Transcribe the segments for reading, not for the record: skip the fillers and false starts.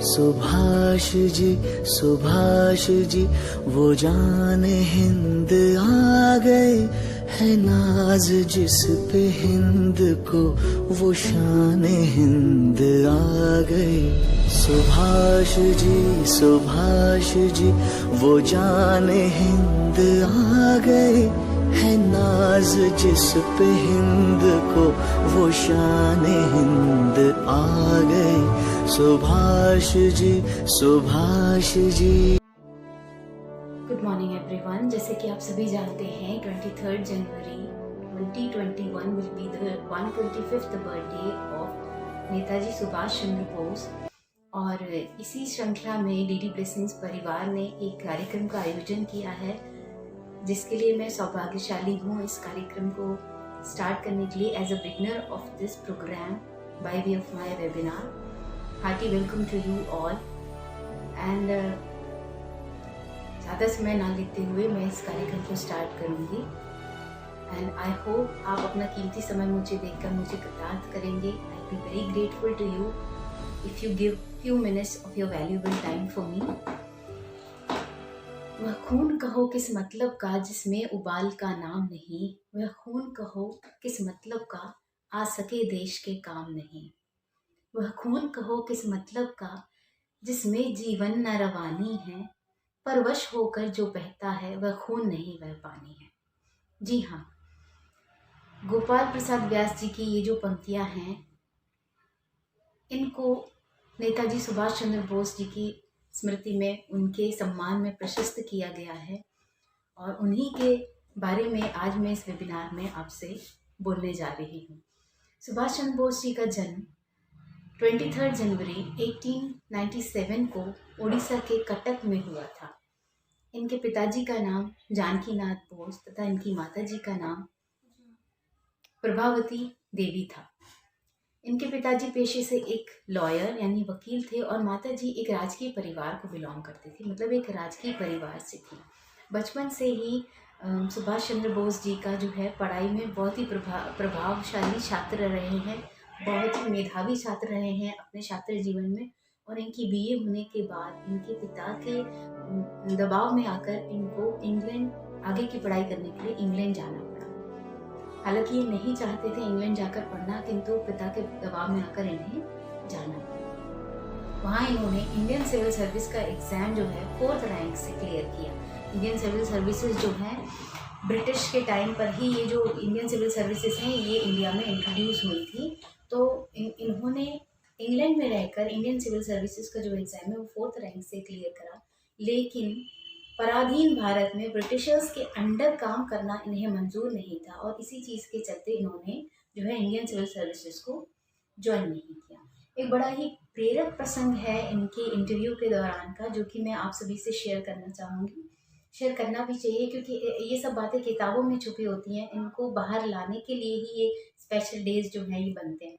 सुभाष जी वो जान हिंद आ गए, है नाज जिस पे हिंद को वो शान हिंद आ गए। सुभाष जी वो जान हिंद आ गए, है नाज जिस पे हिंद को वो शान हिंद आ गए। Subhash ji. Good morning everyone. जैसे कि आप सभी जानते हैं 23 January 2021 will be the 125th birthday of Netaji Subhash Chandra Bose. और इसी श्रृंखला में डीडी ब्लेसिंग्स परिवार ने एक कार्यक्रम का आयोजन किया है, जिसके लिए मैं सौभाग्यशाली हूँ इस कार्यक्रम को स्टार्ट करने के लिए as a beginner of this programme by way of my webinar. Hearty welcome to you all. And ज़्यादा समय ना लेते हुए मैं इस कार्यक्रम को स्टार्ट करूँगी। एंड आई होप आप अपना कीमती समय मुझे देकर मुझे कृतार्थ करेंगे। I be very grateful to you if you give few minutes of your valuable time for me. वह खून कहो किस मतलब का जिसमें उबाल का नाम नहीं, वह खून कहो किस मतलब का आ सके देश के काम नहीं। वह खून कहो किस मतलब का जिसमें जीवन न रवानी है, परवश होकर जो बहता है वह खून नहीं वह पानी है। जी हाँ, गोपाल प्रसाद व्यास जी की ये जो पंक्तियाँ हैं, इनको नेताजी सुभाष चंद्र बोस जी की स्मृति में उनके सम्मान में प्रशस्त किया गया है। और उन्हीं के बारे में आज मैं इस वेबिनार में आपसे बोलने जा रही हूँ। सुभाष चंद्र बोस जी का जन्म 23 जनवरी 1897 को उड़ीसा के कटक में हुआ था। इनके पिताजी का नाम जानकीनाथ बोस तथा इनकी माताजी का नाम प्रभावती देवी था। इनके पिताजी पेशे से एक लॉयर यानी वकील थे और माताजी एक राजकीय परिवार को बिलोंग करती थी, मतलब एक राजकीय परिवार से थी। बचपन से ही सुभाष चंद्र बोस जी का जो है पढ़ाई में बहुत ही प्रभावशाली छात्र रहे हैं, बहुत ही मेधावी छात्र रहे हैं अपने छात्र जीवन में। और इनकी बीए होने के बाद इनके पिता के दबाव में आकर इनको इंग्लैंड आगे की पढ़ाई करने के लिए इंग्लैंड जाना पड़ा। हालांकि ये नहीं चाहते थे इंग्लैंड जाकर पढ़ना, किंतु पिता के दबाव में आकर इन्हें जाना पड़ा। वहाँ इन्होंने इंडियन सिविल सर्विस का एग्ज़ाम जो है 4th रैंक से क्लियर किया। इंडियन सिविल सर्विसेज जो है ब्रिटिश के टाइम पर ही ये जो इंडियन सिविल सर्विसेज हैं ये इंडिया में इंट्रोड्यूस हुई थी। तो इन्होंने इंग्लैंड में रहकर इंडियन सिविल सर्विसेज का जो एग्ज़ाम है वो 4th रैंक से क्लियर करा। लेकिन पराधीन भारत में ब्रिटिशर्स के अंडर काम करना इन्हें मंजूर नहीं था और इसी चीज़ के चलते इन्होंने जो है इंडियन सिविल सर्विसेज को ज्वाइन नहीं किया। एक बड़ा ही प्रेरक प्रसंग है इनके इंटरव्यू के दौरान का, जो कि मैं आप सभी से शेयर करना चाहूँगी। शेयर करना भी चाहिए क्योंकि ये सब बातें किताबों में छुपी होती हैं, इनको बाहर लाने के लिए ही ये स्पेशल डेज जो हैं ये बनते हैं।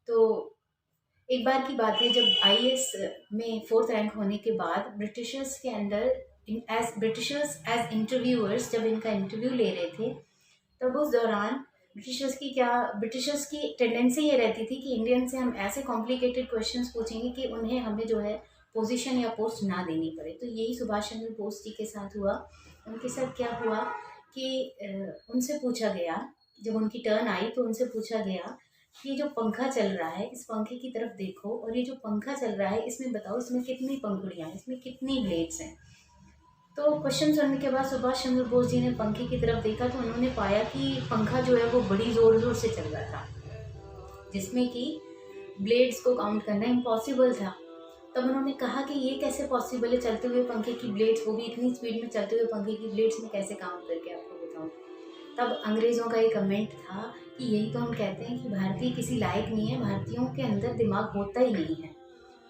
तो एक बार की बात है, जब आईएएस में 4th रैंक होने के बाद ब्रिटिशर्स के अंडर एज इंटरव्यूअर्स जब इनका इंटरव्यू ले रहे थे, तब उस दौरान ब्रिटिशर्स की टेंडेंसी ये रहती थी कि इंडियन से हम ऐसे कॉम्प्लिकेटेड क्वेश्चंस पूछेंगे कि उन्हें हमें जो है पोजीशन या पोस्ट ना देनी पड़े। तो यही सुभाष चंद्र बोस जी के साथ हुआ। उनके साथ क्या हुआ कि उनसे पूछा गया, जब उनकी टर्न आई तो उनसे पूछा गया कि जो पंखा चल रहा है इस पंखे की तरफ देखो, और ये जो पंखा चल रहा है इसमें बताओ इसमें कितनी पंखुड़ियाँ हैं, इसमें कितनी ब्लेड्स हैं। तो क्वेश्चन सुनने के बाद सुभाष चंद्र बोस जी ने पंखे की तरफ देखा तो उन्होंने पाया कि पंखा जो है वो बड़ी ज़ोर ज़ोर से चल रहा था, जिसमें कि ब्लेड्स को काउंट करना इम्पॉसिबल था। तब उन्होंने कहा कि ये कैसे पॉसिबल है, चलते हुए पंखे की ब्लेड्स, वो भी इतनी स्पीड में चलते हुए पंखे की ब्लेड्स में कैसे काउंट करके आपको बताऊँ। तब अंग्रेज़ों का एक कमेंट था कि यही तो हम कहते हैं कि भारतीय किसी लायक नहीं है, भारतीयों के अंदर दिमाग होता ही नहीं है।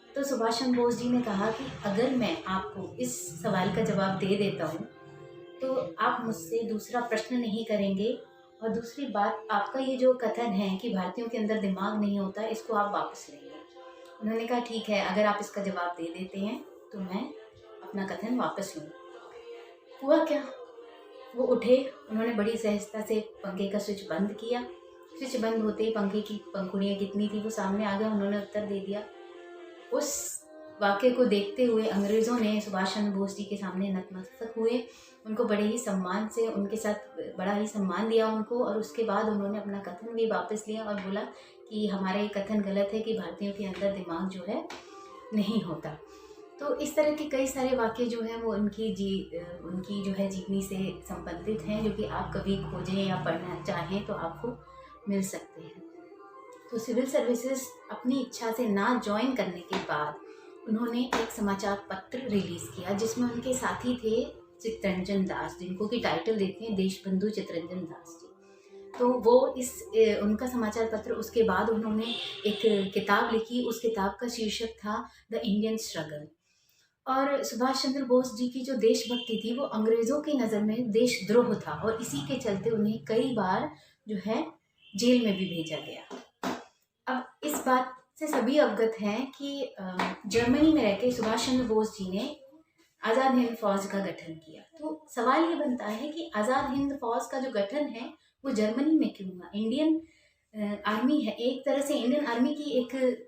तो सुभाष चंद्र बोस जी ने कहा कि अगर मैं आपको इस सवाल का जवाब दे देता हूँ तो आप मुझसे दूसरा प्रश्न नहीं करेंगे, और दूसरी बात, आपका ये जो कथन है कि भारतीयों के अंदर दिमाग नहीं होता, इसको आप वापस लेंगे। उन्होंने कहा ठीक है, अगर आप इसका जवाब दे देते हैं तो मैं अपना कथन वापस लूँगा। हुआ क्या, वो उठे, उन्होंने बड़ी सहजता से पंखे का स्विच बंद किया। स्विच बंद होते ही पंखे की पंखुड़ियाँ कितनी थी वो सामने आ गया, उन्होंने उत्तर दे दिया। उस वाक़ये को देखते हुए अंग्रेज़ों ने सुभाष चंद्र बोस जी के सामने नतमस्तक हुए, उनको बड़े ही सम्मान से उनके साथ बड़ा ही सम्मान दिया उनको, और उसके बाद उन्होंने अपना कथन भी वापस लिया और बोला कि हमारा ये कथन गलत है कि भारतीयों के अंदर दिमाग जो है नहीं होता। तो इस तरह के कई सारे वाक़ये जो हैं वो उनकी जो है जीवनी से संबंधित हैं, जो कि आप कभी खोजें या पढ़ना चाहें तो आपको मिल सकते हैं। तो सिविल सर्विसेज अपनी इच्छा से ना ज्वाइन करने के बाद उन्होंने एक समाचार पत्र रिलीज़ किया, जिसमें उनके साथी थे चित्तरंजन दास, जिनको कि टाइटल देते हैं देशबंधु चित्तरंजन दास जी। तो वो उनका समाचार पत्र, उसके बाद उन्होंने एक किताब लिखी, उस किताब का शीर्षक था द इंडियन स्ट्रगल। और सुभाष चंद्र बोस जी की जो देशभक्ति थी वो अंग्रेज़ों की नज़र में देशद्रोह था, और इसी के चलते उन्हें कई बार जो है जेल में भी भेजा गया। अब इस बात से सभी अवगत हैं कि जर्मनी में रहकर सुभाष चंद्र बोस जी ने आज़ाद हिंद फौज का गठन किया। तो सवाल ये बनता है कि आज़ाद हिंद फौज का जो गठन है वो जर्मनी में क्यों हुआ? इंडियन आर्मी है, एक तरह से इंडियन आर्मी की एक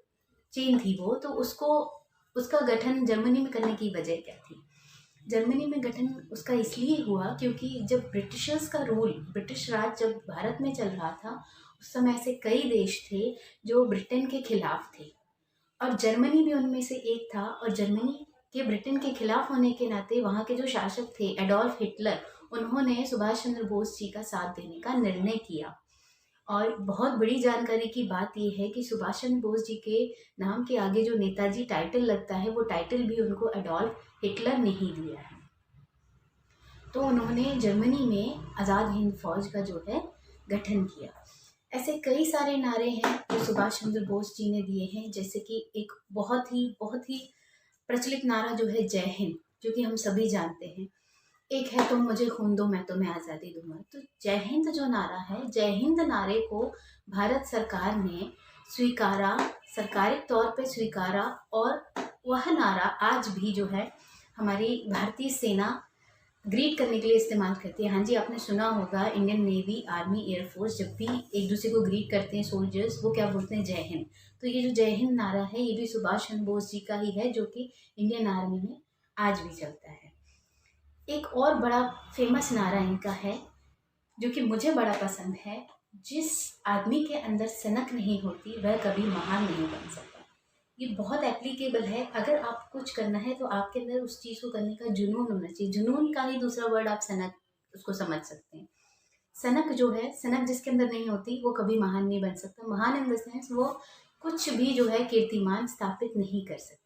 चेन थी वो, तो उसका गठन जर्मनी में करने की वजह क्या थी? जर्मनी में गठन उसका इसलिए हुआ क्योंकि जब ब्रिटिशर्स का रूल, ब्रिटिश राज जब भारत में चल रहा था, उस समय ऐसे कई देश थे जो ब्रिटेन के खिलाफ थे, और जर्मनी भी उनमें से एक था। और जर्मनी के ब्रिटेन के खिलाफ होने के नाते वहाँ के जो शासक थे एडोल्फ हिटलर, उन्होंने सुभाष चंद्र बोस जी का साथ देने का निर्णय किया। और बहुत बड़ी जानकारी की बात यह है कि सुभाष चंद्र बोस जी के नाम के आगे जो नेताजी टाइटल लगता है, वो टाइटल भी उनको एडोल्फ हिटलर ने ही दिया है। तो उन्होंने जर्मनी में आज़ाद हिंद फौज का जो है गठन किया। ऐसे कई सारे नारे हैं जो सुभाष चंद्र बोस जी ने दिए हैं, जैसे कि एक बहुत ही प्रचलित नारा जो है जय हिंद, जो कि हम सभी जानते हैं। एक है तुम मुझे खून दो मैं तुम्हें आज़ादी दूंगा। तो जय हिंद जो नारा है, जय हिंद नारे को भारत सरकार ने स्वीकारा, सरकारी तौर पे स्वीकारा, और वह नारा आज भी जो है हमारी भारतीय सेना ग्रीट करने के लिए इस्तेमाल करती है। हाँ जी, आपने सुना होगा इंडियन नेवी, आर्मी, एयरफोर्स जब भी एक दूसरे को ग्रीट करते हैं सोल्जर्स, वो क्या बोलते हैं? जय हिंद। तो ये जो जय हिंद नारा है ये भी सुभाष चंद्र बोस जी का ही है, जो कि इंडियन आर्मी में आज भी चलता है। एक और बड़ा फेमस नारा इनका है जो कि मुझे बड़ा पसंद है, जिस आदमी के अंदर सनक नहीं होती वह कभी महान नहीं बन सकता। ये बहुत एप्लीकेबल है। अगर आप कुछ करना है तो आपके अंदर उस चीज़ को करने का जुनून होना चाहिए। जुनून का ही दूसरा वर्ड आप सनक उसको समझ सकते हैं। सनक जो है, सनक जिसके अंदर नहीं होती वो कभी महान नहीं बन सकता। महान इन द सेंस वो कुछ भी जो है कीर्तिमान स्थापित नहीं कर सकता।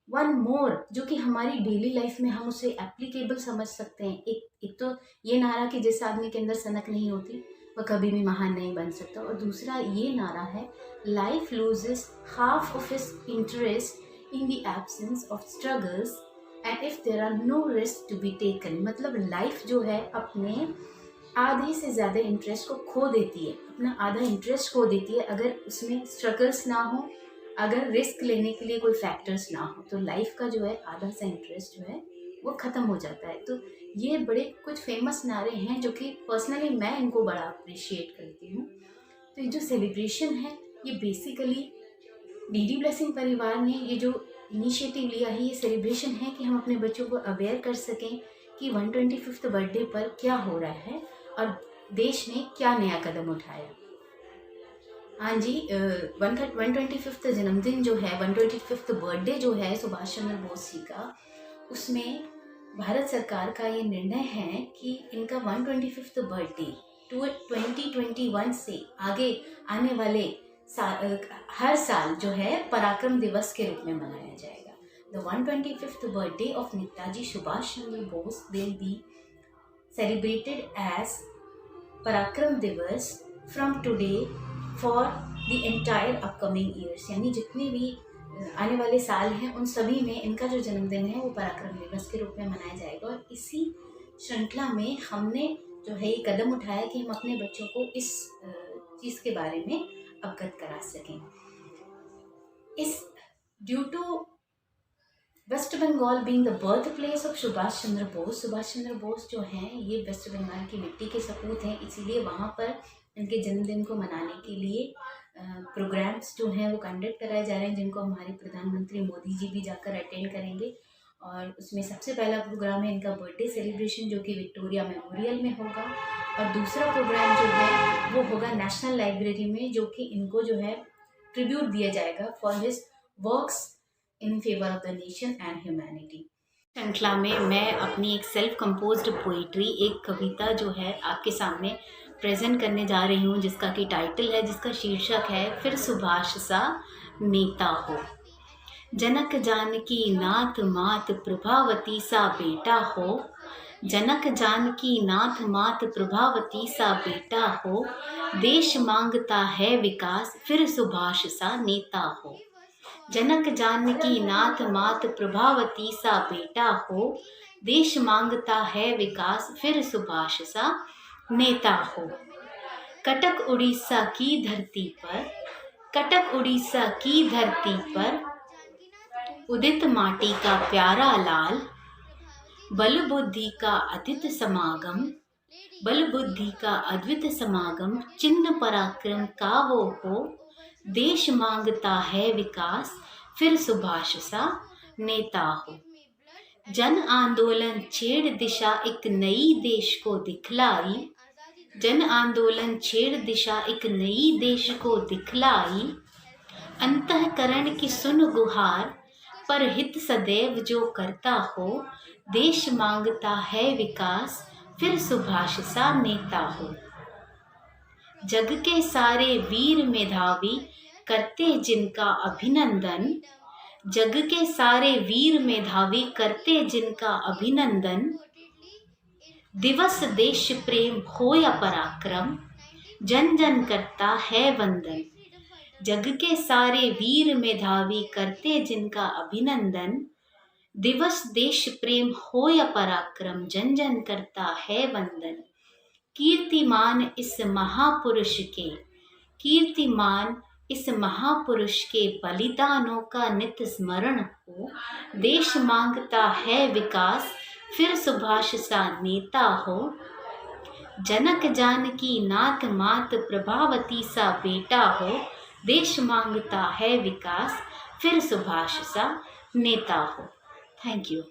वन मोर, जो कि हमारी डेली लाइफ में हम उसे एप्लीकेबल समझ सकते हैं। एक तो ये नारा कि जिस आदमी के अंदर सनक नहीं होती वह कभी भी महान नहीं बन सकता, और दूसरा ये नारा है life loses half of its interest in the absence of struggles and if there are no risk to be taken. मतलब लाइफ जो है अपने आधे से ज़्यादा इंटरेस्ट को खो देती है, अपना आधा इंटरेस्ट खो देती है अगर उसमें स्ट्रगल्स ना हो, अगर रिस्क लेने के लिए कोई फैक्टर्स ना हो, तो लाइफ का जो है आधा सा इंटरेस्ट जो है वो ख़त्म हो जाता है। तो ये बड़े कुछ फेमस नारे हैं जो कि पर्सनली मैं इनको बड़ा अप्रिशिएट करती हूँ। तो ये जो सेलिब्रेशन है ये बेसिकली डीडी ब्लेसिंग परिवार ने ये जो इनिशिएटिव लिया है, ये सेलिब्रेशन है कि हम अपने बच्चों को अवेयर कर सकें कि 125th बर्थडे पर क्या हो रहा है और देश ने क्या नया कदम उठाया। हाँ जी, 125th जन्मदिन जो है, 125th बर्थडे जो है सुभाष चंद्र बोस जी का, उसमें भारत सरकार का ये निर्णय है कि इनका 125th बर्थडे 2021 से आगे आने वाले हर साल जो है पराक्रम दिवस के रूप में मनाया जाएगा। The 125th birthday of Netaji Subhash Chandra Bose will be celebrated as Parakram Diwas from today for the entire upcoming years. यानी जितने भी आने वाले साल हैं उन सभी में इनका जो जन्मदिन है वो पराक्रम दिवस के रूप में मनाया जाएगा। और इसी श्रृंखला में हमने जो है ये कदम उठाया कि हम अपने बच्चों को इस चीज़ के बारे में अवगत करा सकें। इस due to West Bengal being the birth place of Subhash Chandra Bose जो हैं ये वेस्ट बंगाल की मिट्टी के सपूत हैं, इसीलिए वहाँ पर इनके जन्मदिन को मनाने के लिए प्रोग्राम्स जो हैं वो कंडक्ट कराए जा रहे हैं, जिनको हमारे प्रधानमंत्री मोदी जी भी जाकर अटेंड करेंगे। और उसमें सबसे पहला प्रोग्राम है इनका बर्थडे सेलिब्रेशन, जो कि विक्टोरिया मेमोरियल में होगा। और दूसरा प्रोग्राम जो है वो होगा नेशनल लाइब्रेरी में, जो कि इनको जो है ट्रिब्यूट दिया जाएगा for his works in favour of the nation and humanity. श्रृंखला में मैं अपनी एक सेल्फ कंपोज्ड पोइट्री, एक कविता जो है आपके सामने प्रेजेंट करने जा रही हूँ, जिसका कि टाइटल है, जिसका शीर्षक है फिर सुभाष सा नेता हो। जनक जानकी नाथ मात प्रभावती सा बेटा हो, जनक जानकी नाथ मात प्रभावती सा बेटा हो, देश मांगता है विकास फिर सुभाष सा नेता हो। जनक जानकी नाथ मात प्रभावती सा बेटा हो, देश मांगता है विकास फिर सुभाष सा नेता हो। कटक उड़ीसा की धरती पर, कटक उड़ीसा की धरती पर उदित माटी का प्यारा लाल, बल बुद्धि का अद्वित समागम, बल बुद्धि का अद्वित समागम, चिन्ह पराक्रम का वो हो, देश मांगता है विकास फिर सुभाष सा नेता हो। जन आंदोलन छेड़ दिशा एक नई देश को दिखलाई, जन आंदोलन छेड़ दिशा एक नई देश को दिखलाई, अंतःकरण की सुन गुहार पर हित सदैव जो करता हो, देश मांगता है विकास फिर सुभाष सा नेता हो। जग के सारे वीर मेधावी करते जिनका अभिनंदन, जग के सारे वीर मेधावी करते जिनका अभिनंदन, दिवस देश प्रेम हो या पराक्रम, जन जन करता है वंदन। जग के सारे वीर मेधावी करते जिनका अभिनंदन, दिवस देश प्रेम हो या पराक्रम, जन जन करता है वंदन। कीर्तिमान इस महापुरुष के, कीर्तिमान इस महापुरुष के बलिदानों का नित स्मरण हो, देश मांगता है विकास फिर सुभाष सा नेता हो। जनक जानकी नाथ मात प्रभावती सा बेटा हो, देश मांगता है विकास फिर सुभाष सा नेता हो। Thank you.